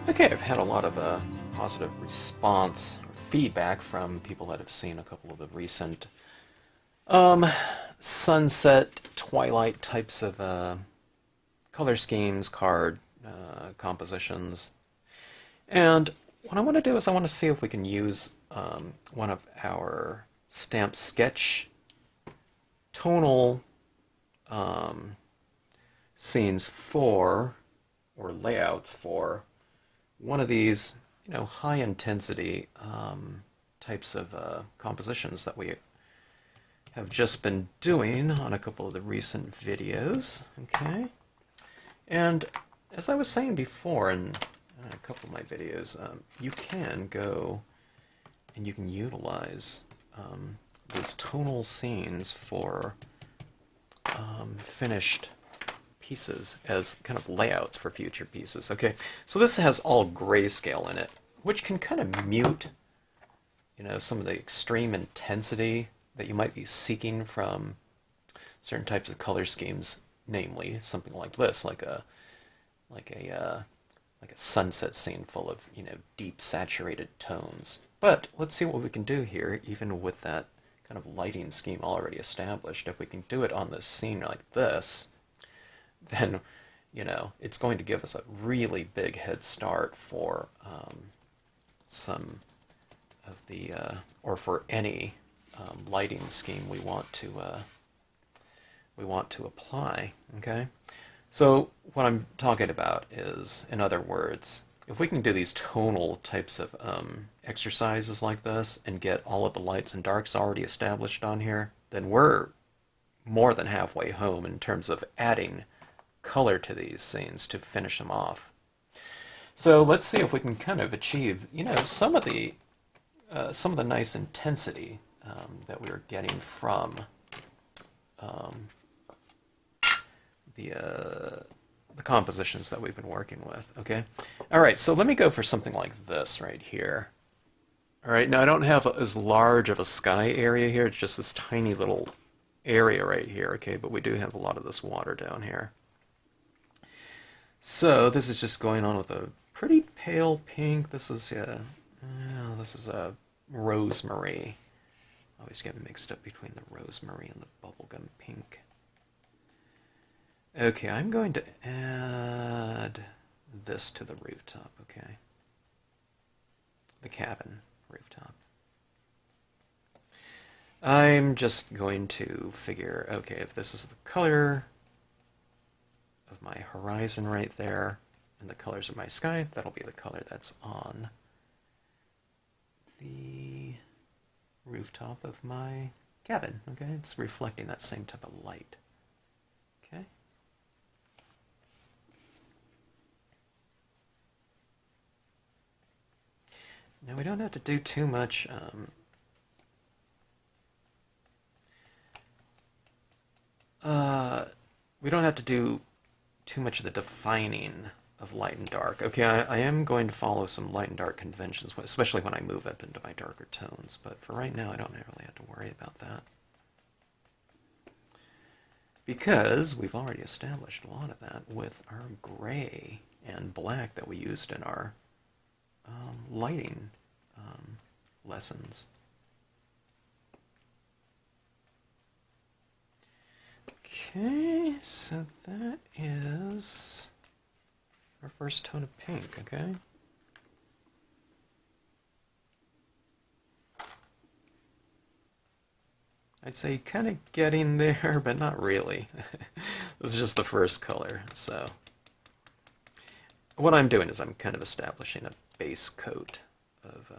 Okay, I've had a lot of positive response or feedback from people that have seen a couple of the recent um, sunset, twilight types of color schemes, card compositions. And what I want to do is I want to see if we can use one of our stamp sketch tonal scenes for, or layouts for, one of these, high intensity types of compositions that we have just been doing on a couple of the recent videos. Okay, and as I was saying before in a couple of my videos, you can go and you can utilize those tonal scenes for finished pieces as kind of layouts for future pieces. Okay, so this has all grayscale in it, which can kind of mute, some of the extreme intensity that you might be seeking from certain types of color schemes, namely something like this, like a sunset scene full of deep saturated tones. But let's see what we can do here, even with that kind of lighting scheme already established. If we can do it on this scene like this, then it's going to give us a really big head start for some of the or for any lighting scheme we want to apply. Okay, so what I'm talking about is, in other words, if we can do these tonal types of exercises like this and get all of the lights and darks already established on here, then we're more than halfway home in terms of adding color to these scenes to finish them off. So let's see if we can kind of achieve, some of the nice intensity that we were getting from the compositions that we've been working with. Okay, all right. So let me go for something like this right here. All right. Now I don't have as large of a sky area here. It's just this tiny little area right here. Okay, but we do have a lot of this water down here. So this is just going on with a pretty pale pink. This is a rosemary. I always get mixed up between the rosemary and the bubblegum pink. Okay, I'm going to add this to the rooftop, okay? The cabin rooftop. I'm just going to figure, okay, if this is the color of my horizon right there, and the colors of my sky, that'll be the color that's on the rooftop of my cabin. Okay, it's reflecting that same type of light. Okay. Now we don't have to do too much we don't have to do too much of the defining of light and dark. Okay, I am going to follow some light and dark conventions, especially when I move up into my darker tones, but for right now I don't really have to worry about that. Because we've already established a lot of that with our gray and black that we used in our lighting lessons. Okay, so that is our first tone of pink, okay? I'd say kind of getting there, but not really. This is just the first color, so what I'm doing is I'm kind of establishing a base coat of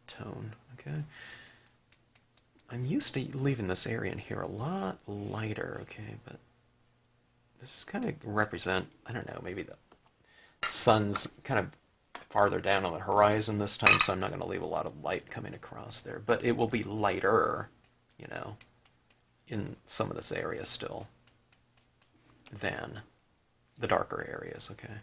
tone, okay? I'm used to leaving this area in here a lot lighter, okay, but this is kind of represent, I don't know, maybe the sun's kind of farther down on the horizon this time, so I'm not going to leave a lot of light coming across there, but it will be lighter, in some of this area still than the darker areas, okay?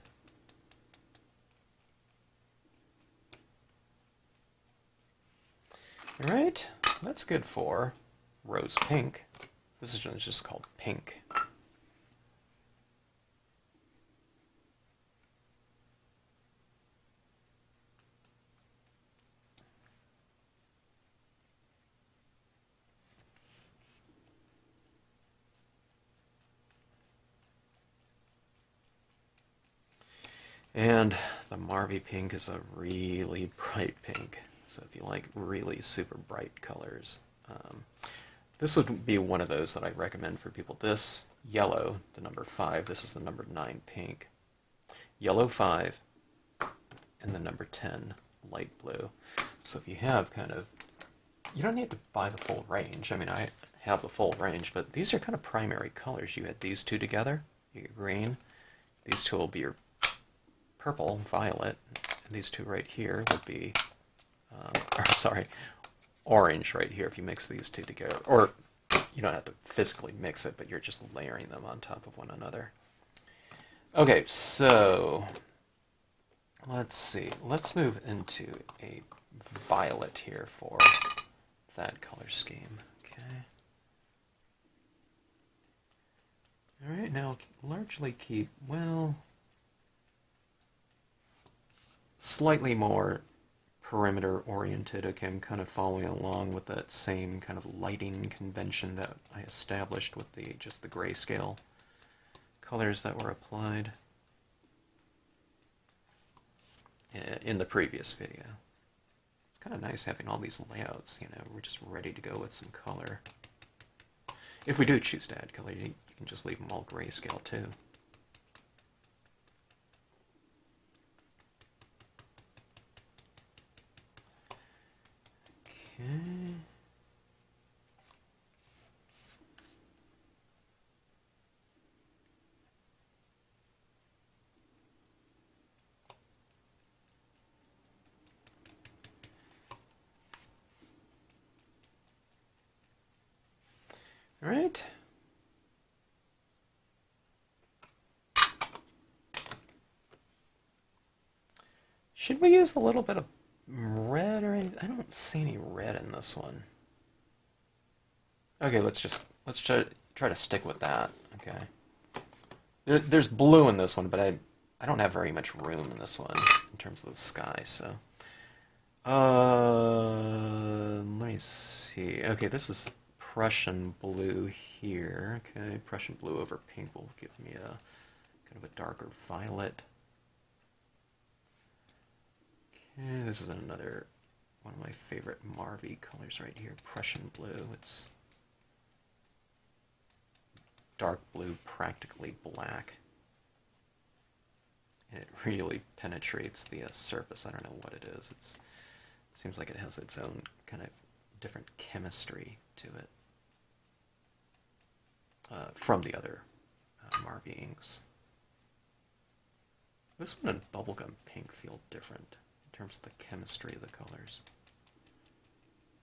All right, that's good for rose pink. This is just called pink. And the Marvy pink is a really bright pink. So if you like really super bright colors, this would be one of those that I recommend for people. This yellow, the number 5, this is the number 9 pink. Yellow 5 and the number 10 light blue. So if you have kind of, you don't need to buy the full range. I mean, I have the full range, but these are kind of primary colors. You add these two together, you get green. These two will be your purple, violet, and these two right here would be, orange right here if you mix these two together. Or you don't have to physically mix it, but you're just layering them on top of one another. Okay, so let's see. Let's move into a violet here for that color scheme. Okay. All right, now largely keep, well, slightly more perimeter oriented. Okay, I'm kind of following along with that same kind of lighting convention that I established with just the grayscale colors that were applied in the previous video. It's kind of nice having all these layouts, you know, we're just ready to go with some color. If we do choose to add color, you can just leave them all grayscale too. Okay. All right. Should we use a little bit of red or anything? I don't see any red in this one. Okay, let's try to stick with that. Okay. There's blue in this one, but I don't have very much room in this one in terms of the sky, so. Let me see. Okay, this is Prussian blue here. Okay, Prussian blue over pink will give me a kind of a darker violet. Okay, this is another one of my favorite Marvy colors right here, Prussian blue. It's dark blue, practically black. And it really penetrates the surface. I don't know what it is. It seems like it has its own kind of different chemistry to it from the other Marvy inks. This one and Bubblegum Pink feel different in terms of the chemistry of the colors.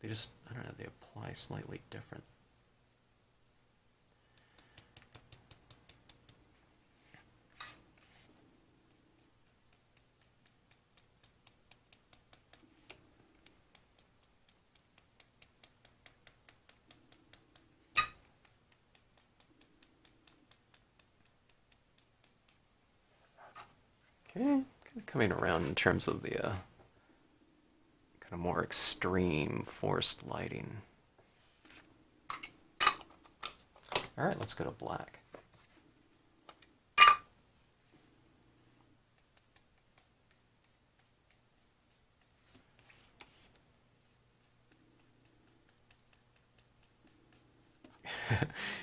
They just, I don't know, they apply slightly different. Okay, kind of coming around in terms of the kind of more extreme forced lighting. All right, let's go to black.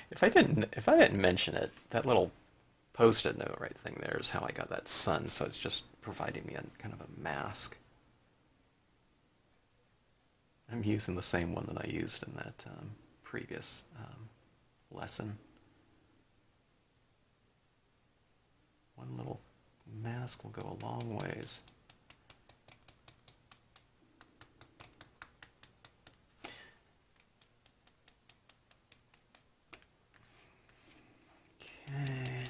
If I didn't mention it, that little post-it note right thing there is how I got that sun, so it's just providing me a kind of a mask. I'm using the same one that I used in that previous lesson. One little mask will go a long ways. Okay.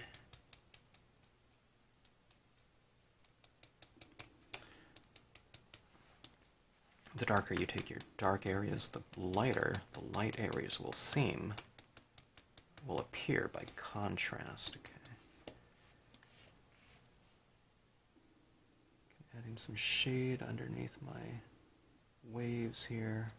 The darker you take your dark areas, the lighter the light areas will appear by contrast. Okay. Adding some shade underneath my waves here.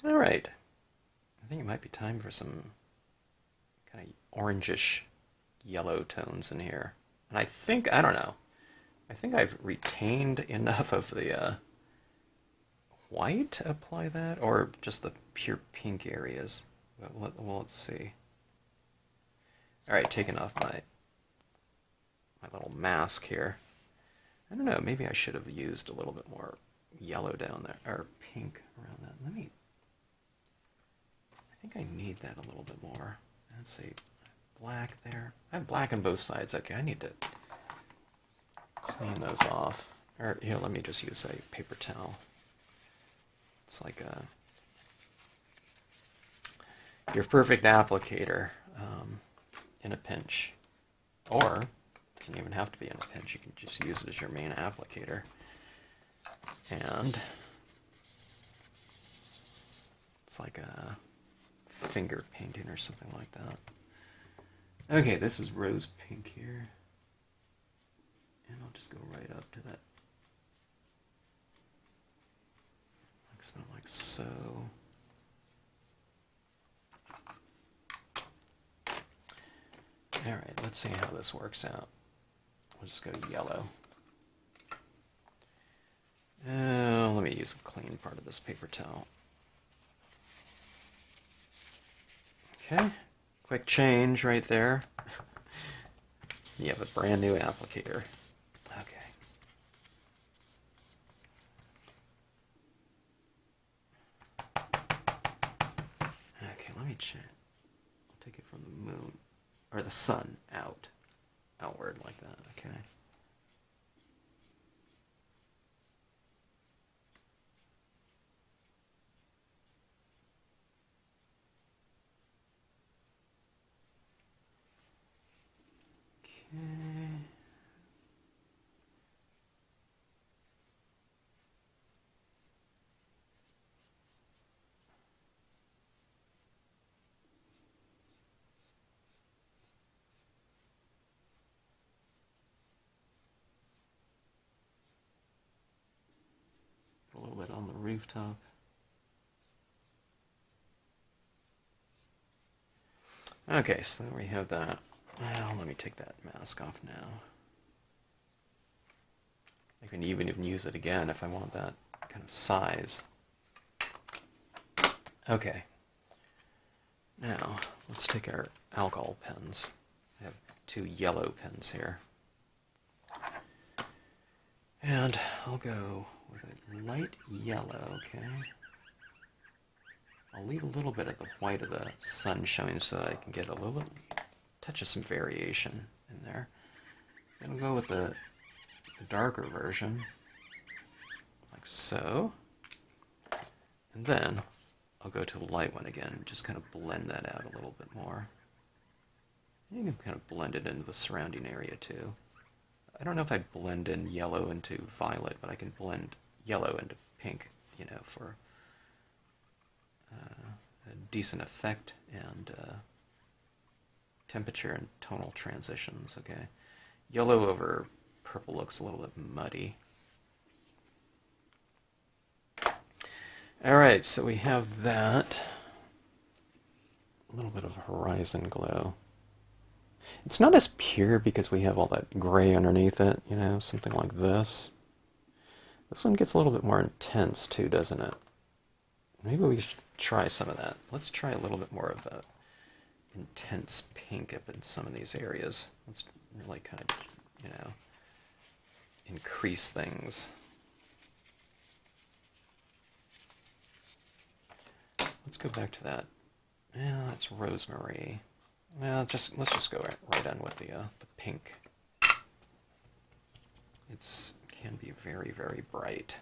All right. I think it might be time for some kind of orangish yellow tones in here. And I don't know, I think I've retained enough of the white to apply that, or just the pure pink areas. But let's see. All right, taking off my little mask here. I don't know, maybe I should have used a little bit more yellow down there, or pink around that. I think I need that a little bit more. Let's see, black there. I have black on both sides. Okay, I need to clean those off. Or here, let me just use a paper towel. It's like your perfect applicator in a pinch. Or, it doesn't even have to be in a pinch. You can just use it as your main applicator. And it's like a finger painting or something like that. Okay, this is rose pink here. And I'll just go right up to that. Like so. Alright, let's see how this works out. We'll just go yellow. Let me use a clean part of this paper towel. Okay, quick change right there. You have a brand new applicator. Okay. Okay, let me check. I'll take it from the moon, or the sun, outward like that, okay. A little bit on the rooftop. Okay, so there we have that. Well, let me take that mask off now. I can even use it again if I want that kind of size. Okay. Now, let's take our alcohol pens. I have 2 yellow pens here. And I'll go with a light yellow, okay? I'll leave a little bit of the white of the sun showing so that I can get a little touch of some variation in there. Then we'll go with the darker version, like so. And then I'll go to the light one again and just kind of blend that out a little bit more. And you can kind of blend it into the surrounding area too. I don't know if I'd blend in yellow into violet, but I can blend yellow into pink, you know, for a decent effect and temperature and tonal transitions, okay? Yellow over purple looks a little bit muddy. Alright, so we have that. A little bit of horizon glow. It's not as pure because we have all that gray underneath it, you know, something like this. This one gets a little bit more intense too, doesn't it? Maybe we should try some of that. Let's try a little bit more of a intense pink up in some of these areas. Let's really kind of, you know, increase things. Let's go back to that. Yeah, that's rosemary. Well, let's just go right on with the pink. It can be very, very bright.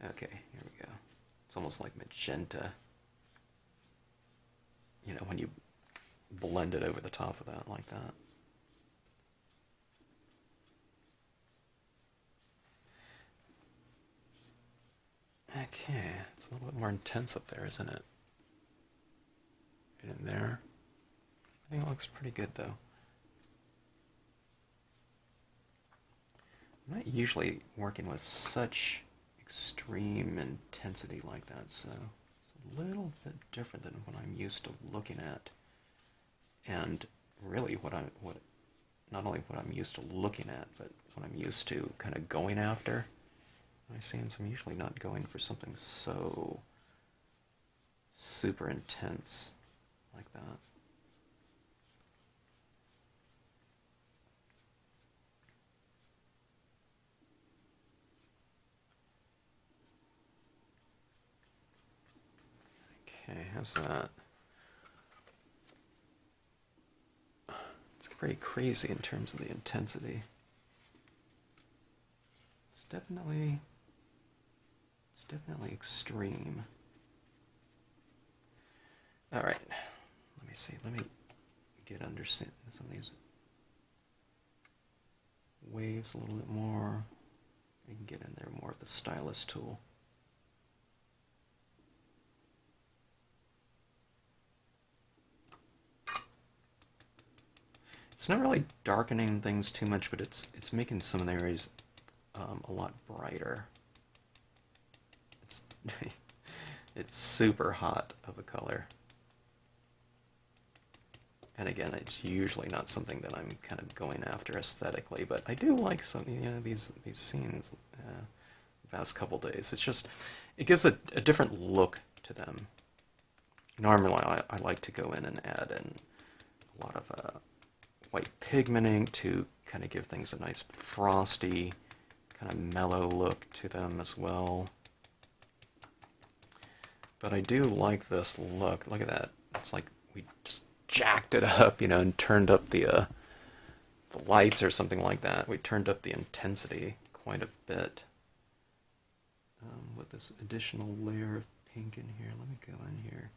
Okay, here we go. It's almost like magenta. You know, when you blend it over the top of that like that. Okay, it's a little bit more intense up there, isn't it? Right in there. I think it looks pretty good, though. I'm not usually working with such extreme intensity like that, so a little bit different than what I'm used to looking at. And really not only what I'm used to looking at, but what I'm used to kind of going after. My scenes, I'm usually not going for something so super intense like that. Okay, how's that? It's pretty crazy in terms of the intensity. It's definitely extreme. All right, let me see. Let me get under some of these waves a little bit more. You can get in there more of the stylus tool. It's not really darkening things too much, but it's making some of the areas a lot brighter. It's it's super hot of a color. And again, it's usually not something that I'm kind of going after aesthetically, but I do like some, these scenes the past couple days. It's just, it gives a different look to them. Normally, I like to go in and add in a lot of white pigment ink to kind of give things a nice frosty, kind of mellow look to them as well. But I do like this look. Look at that. It's like we just jacked it up, and turned up the lights or something like that. We turned up the intensity quite a bit with this additional layer of pink in here. Let me go in here.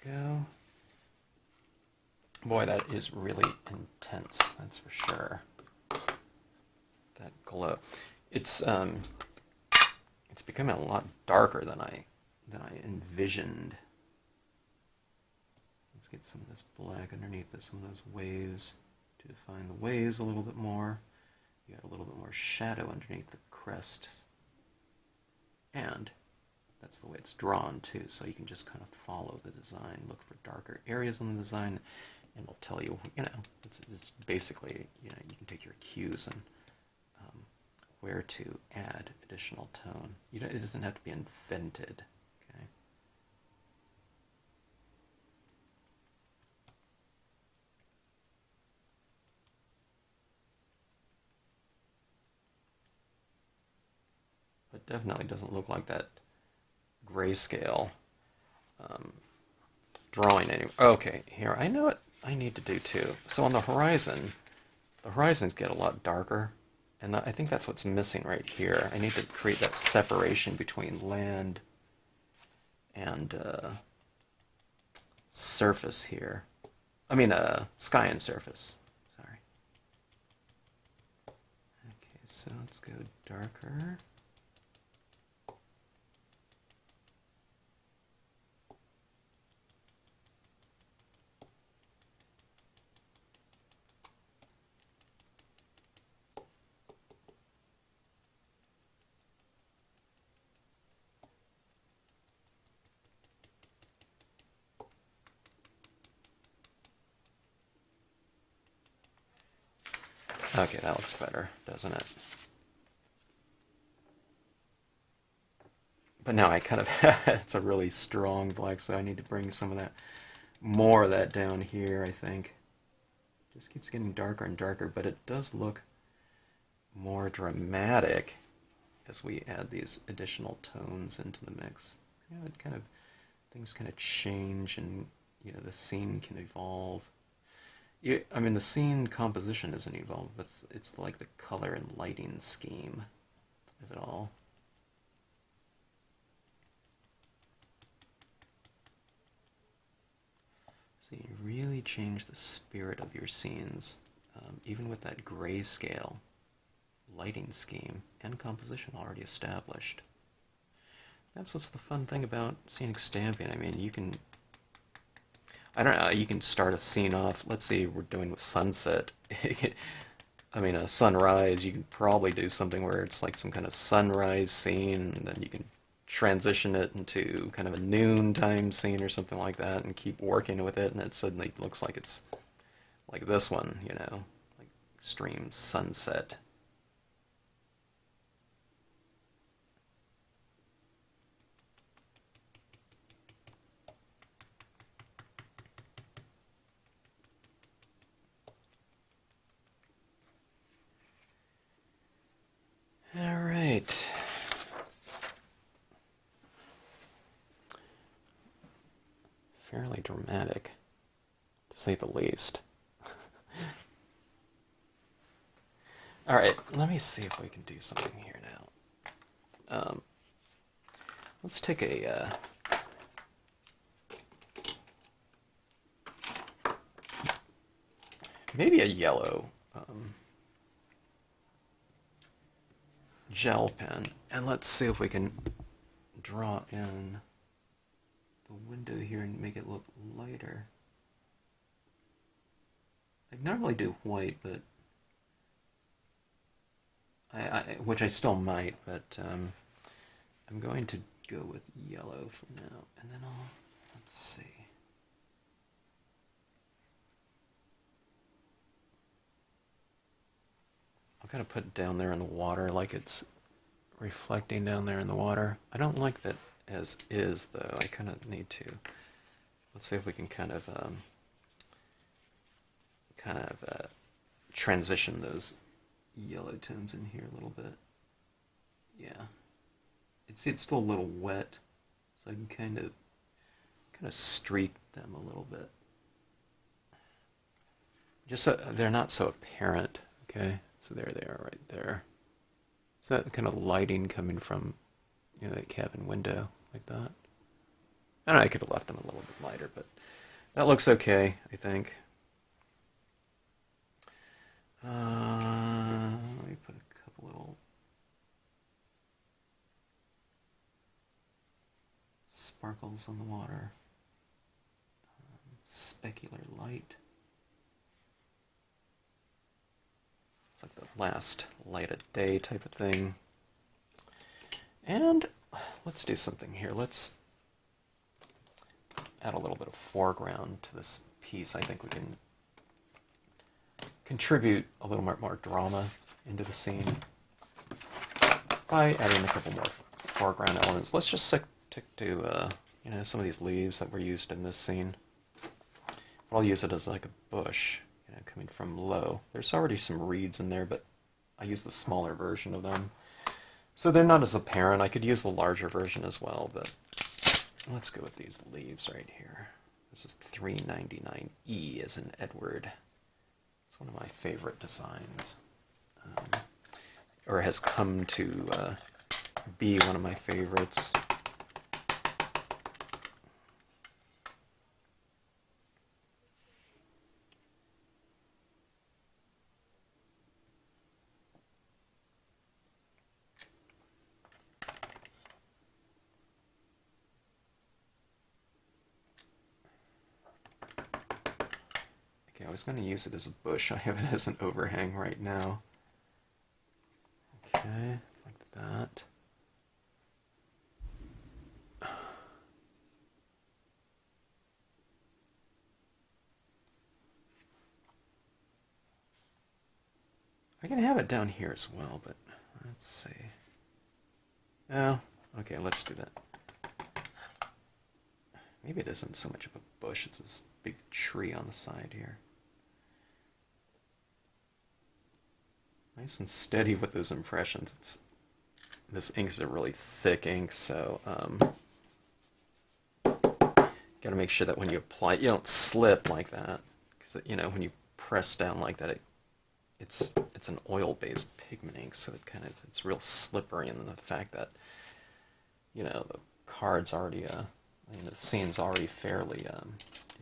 Go. Boy, that is really intense, that's for sure. That glow. It's becoming a lot darker than I envisioned. Let's get some of this black underneath this, some of those waves to define the waves a little bit more. You got a little bit more shadow underneath the crest. And that's the way it's drawn too, so you can just kind of follow the design, look for darker areas in the design, and it'll tell you, it's basically, you can take your cues and where to add additional tone. It doesn't have to be invented, okay? But definitely doesn't look like that grayscale drawing anyway. Okay, here, I know what I need to do too. So on the horizons get a lot darker, and I think that's what's missing right here. I need to create that separation between land and surface here. I mean, sky and surface. Sorry. Okay, so let's go darker. Okay, that looks better, doesn't it? But now I kind of, it's a really strong black, so I need to bring some of that, more of that down here, I think. Just keeps getting darker and darker, but it does look more dramatic as we add these additional tones into the mix. Things kind of change, and the scene can evolve. I mean, the scene composition isn't evolved, but it's like the color and lighting scheme of it all. So you really change the spirit of your scenes, even with that grayscale lighting scheme and composition already established. That's what's the fun thing about scenic stamping. I mean, you can, I don't know, you can start a scene off, let's say we're doing the sunset. I mean, a sunrise, you can probably do something where it's like some kind of sunrise scene, and then you can transition it into kind of a noontime scene or something like that and keep working with it, and it suddenly looks like it's like this one, like extreme sunset. All right. Fairly dramatic, to say the least. All right, let me see if we can do something here now. Let's take maybe a yellow gel pen, and let's see if we can draw in the window here and make it look lighter. I'd normally do white, but which I still might, but I'm going to go with yellow for now, and then let's see. I'll kind of put it down there in the water like it's reflecting down there in the water. I don't like that as is, though. I kind of need to. Let's see if we can kind of transition those yellow tones in here a little bit. Yeah, it's still a little wet, so I can kind of streak them a little bit, just so they're not so apparent. Okay, so there they are right there. So that kind of lighting coming from that cabin window like that. I don't know, I could have left them a little bit lighter, but that looks okay, I think. Let me put a couple little sparkles on the water. Specular light. It's like the last light of day type of thing. And let's do something here. Let's add a little bit of foreground to this piece. I think we can contribute a little more drama into the scene by adding a couple more foreground elements. Let's just stick to some of these leaves that were used in this scene. But I'll use it as like a bush, coming from low. There's already some reeds in there, but I use the smaller version of them, so they're not as apparent. I could use the larger version as well, but let's go with these leaves right here. This is 399E as in Edward. It's one of my favorite designs, or has come to be one of my favorites. I was going to use it as a bush. I have it as an overhang right now. Okay, like that. I can have it down here as well, but let's see. Oh, okay, let's do that. Maybe it isn't so much of a bush, it's this big tree on the side here. Nice and steady with those impressions. This ink is a really thick ink, so got to make sure that when you apply, you don't slip like that, because you know when you press down like that, it's an oil-based pigment ink, so it's real slippery, and the fact that you know the card's already the scene's already fairly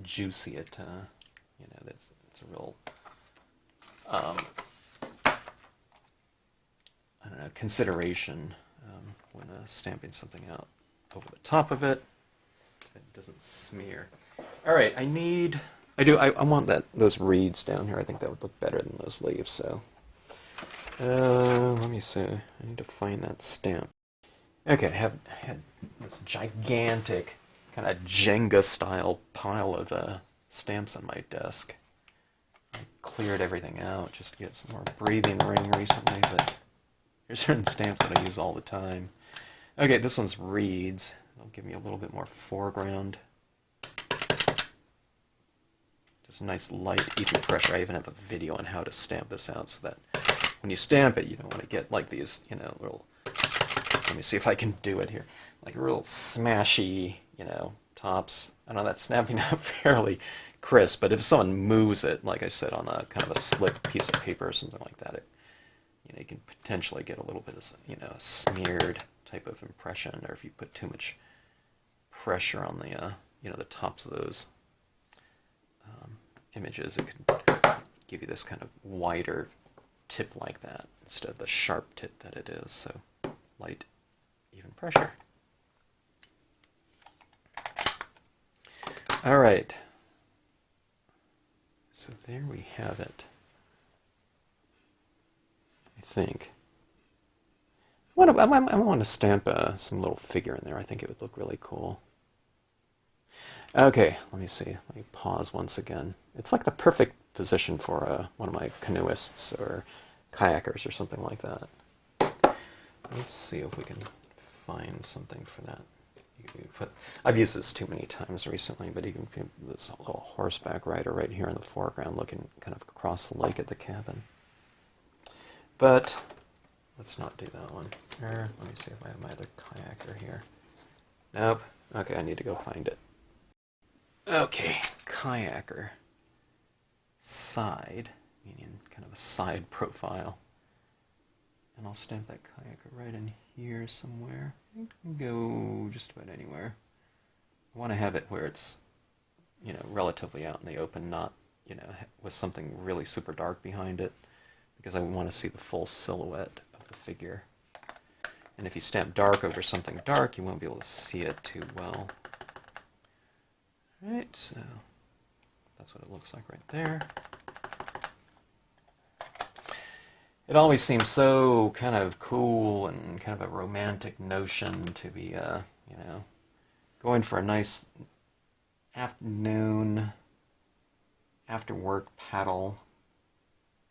juicy. You know it's a real I don't know, consideration when stamping something out over the top of it. It doesn't smear. All right, I want those reeds down here. I think that would look better than those leaves. So let me see. I need to find that stamp. Okay, I had this gigantic kind of Jenga style pile of stamps on my desk. I cleared everything out just to get some more breathing room recently, but there's certain stamps that I use all the time. Okay, this one's reeds. It'll give me a little bit more foreground. Just a nice light, easy pressure. I even have a video on how to stamp this out so that when you stamp it, you don't want to get like these, you know, little, let me see if I can do it here, like real smashy, you know, tops. I know that's snapping out fairly crisp, but if someone moves it, like I said, on a kind of a slick piece of paper or something like that, you know, you can potentially get a little bit of, you know, smeared type of impression, or if you put too much pressure on the, you know, the tops of those images, it could give you this kind of wider tip like that instead of the sharp tip that it is. So light, even pressure. All right. So there we have it. I think. I want to stamp some little figure in there. I think it would look really cool. Okay, let me see. Let me pause once again. It's like the perfect position for one of my canoeists or kayakers or something like that. Let's see if we can find something for that. I've used this too many times recently, but you can put this little horseback rider right here in the foreground looking kind of across the lake at the cabin. But let's not do that one. Let me see if I have my other kayaker here. Nope. Okay, I need to go find it. Okay, kayaker. Side, meaning kind of a side profile. And I'll stamp that kayaker right in here somewhere. It can go just about anywhere. I want to have it where it's, you know, relatively out in the open, not, you know, with something really super dark behind it, because I want to see the full silhouette of the figure. And if you stamp dark over something dark, you won't be able to see it too well. Alright, so that's what it looks like right there. It always seems so kind of cool and kind of a romantic notion to be, you know, going for a nice afternoon, after work paddle.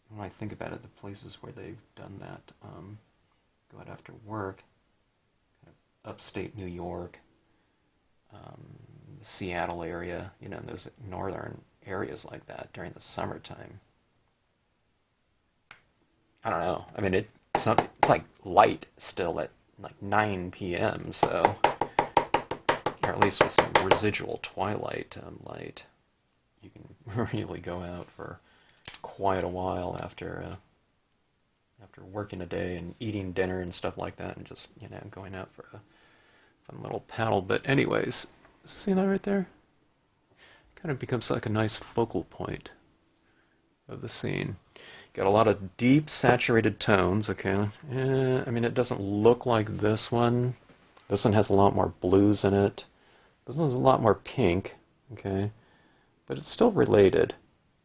When I think about it, the places where they've done that, go out after work, kind of upstate New York, the Seattle area, you know, those northern areas like that during the summertime. I don't know. I mean, it's like light still at like 9 p.m. So, or at least with some residual twilight light, you can really go out for quite a while after working a day and eating dinner and stuff like that, and just, you know, going out for a fun little paddle. But anyways, see that right there? Kind of becomes like a nice focal point of the scene. Got a lot of deep saturated tones, okay? I mean, it doesn't look like this one. This one has a lot more blues in it. This one has a lot more pink, okay? But it's still related.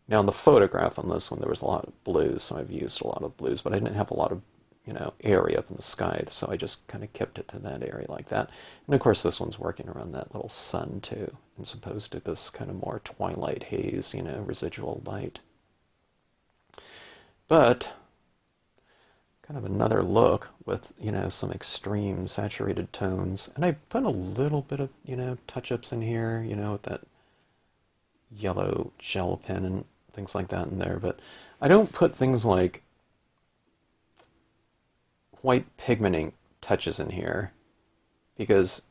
Now, in the photograph on this one, there was a lot of blues, so I've used a lot of blues, but I didn't have a lot of, you know, area up in the sky, so I just kind of kept it to that area like that. And of course, this one's working around that little sun, too, as opposed to this kind of more twilight haze, you know, residual light. But kind of another look with, you know, some extreme saturated tones. And I put a little bit of, you know, touch-ups in here, you know, with that yellow gel pen and things like that in there. But I don't put things like white pigment ink touches in here, because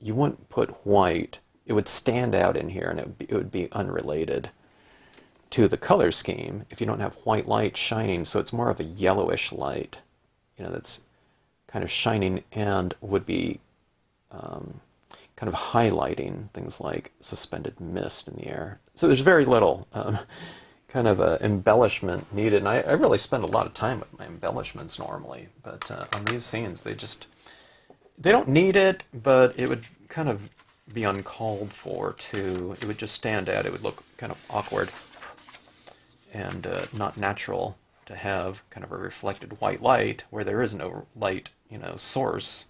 you wouldn't put white it would stand out in here, and it would be unrelated to the color scheme if you don't have white light shining. So it's more of a yellowish light, that's kind of shining and would be kind of highlighting things like suspended mist in the air. So there's very little kind of embellishment needed, and I really spend a lot of time with my embellishments normally, but on these scenes they don't need it, but it would kind of be uncalled for too. It would just stand out. It would look kind of awkward and not natural to have kind of a reflected white light where there is no light, source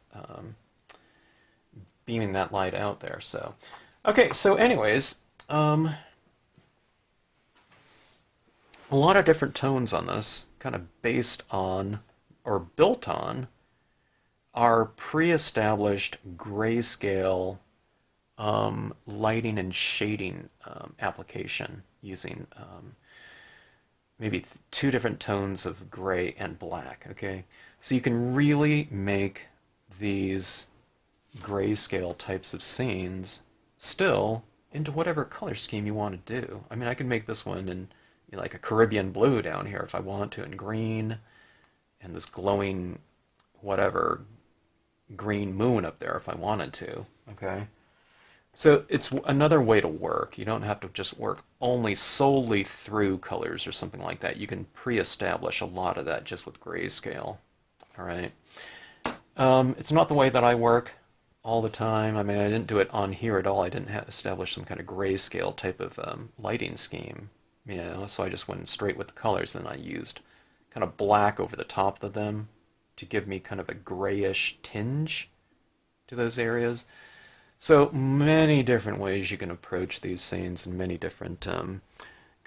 beaming that light out there. So, okay, so anyways, a lot of different tones on this, kind of based on or built on our pre-established grayscale lighting and shading application using maybe two different tones of gray and black. Okay, so you can really make these grayscale types of scenes still into whatever color scheme you want to do. I mean, I can make this one in like a Caribbean blue down here if I want to, and green, and this glowing whatever green moon up there if I wanted to. Okay, so it's another way to work. You don't have to just work only solely through colors or something like that. You can pre-establish a lot of that just with grayscale. All right, it's not the way that I work all the time. I mean, I didn't do it on here at all. I didn't establish some kind of grayscale type of lighting scheme, so I just went straight with the colors, and I used kind of black over the top of them to give me kind of a grayish tinge to those areas. So many different ways you can approach these scenes, and many different kind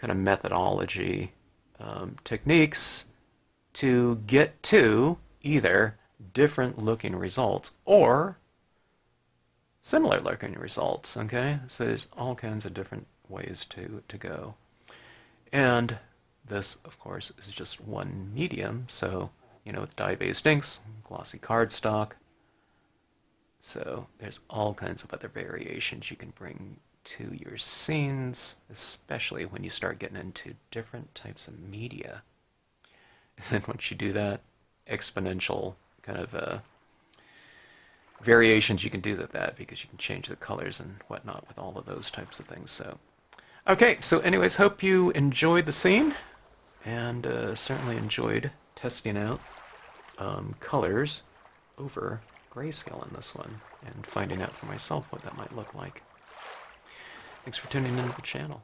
of methodology techniques to get to either different looking results or similar looking results. Okay, so there's all kinds of different ways to go, and this of course is just one medium. So with dye-based inks, glossy cardstock, so there's all kinds of other variations you can bring to your scenes, especially when you start getting into different types of media. And then once you do that, exponential kind of variations you can do with that, because you can change the colors and whatnot with all of those types of things. So, okay, so anyways, hope you enjoyed the scene, and certainly enjoyed testing out colors over grayscale in this one and finding out for myself what that might look like. Thanks for tuning into the channel.